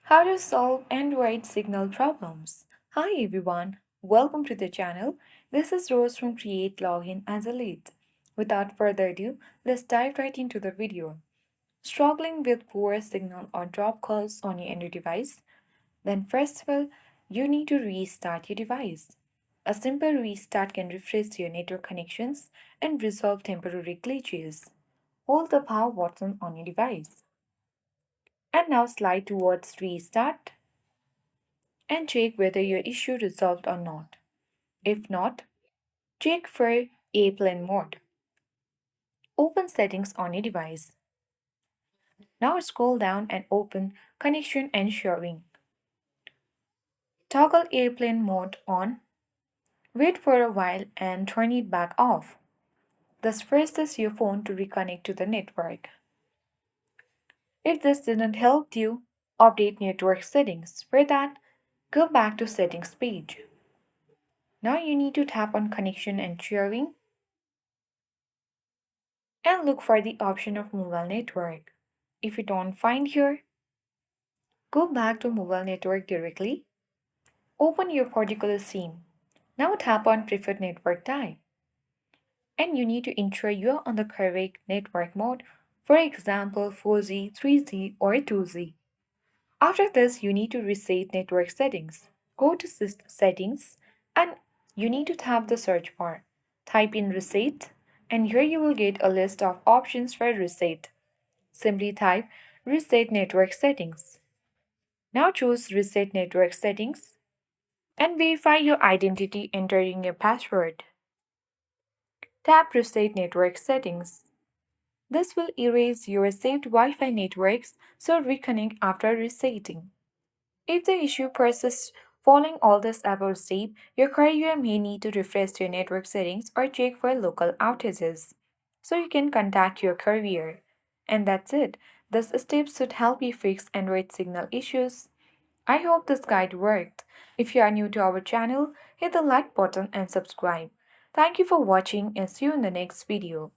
How to solve Android signal problems. Hi everyone, welcome to the channel. This is Rose from Create Login as a Lead. Without further ado, let's dive right into the video. Struggling with poor signal or drop calls on your Android device? Then first of all, you need to restart your device. A simple restart can refresh your network connections and resolve temporary glitches. Hold the power button on your device. And now slide towards restart and check whether your issue resolved or not. If not, check for airplane mode. Open settings on your device. Now scroll down and open connection and sharing. Toggle airplane mode on. Wait for a while and turn it back off. This forces your phone to reconnect to the network. If this didn't help you, update network settings. For that, go back to settings page. Now you need to tap on connection and sharing and look for the option of mobile network. If you don't find here, go back to mobile network directly. Open your particular SIM. Now tap on preferred network type. And you need to ensure you are on the correct network mode, for example 4G, 3G or 2G. After this, you need to reset network settings. Go to settings and you need to tap the search bar. Type in reset and here you will get a list of options for reset. Simply type Reset Network Settings. Now choose Reset Network Settings and verify your identity entering your password. Tap Reset Network Settings. This will erase your saved Wi Fi networks, so reconnect after resetting. If the issue persists following all this above step, your carrier may need to refresh your network settings or check for local outages. So you can contact your carrier. And that's it. These steps should help you fix Android signal issues. I hope this guide worked. If you are new to our channel, hit the like button and subscribe. Thank you for watching and see you in the next video.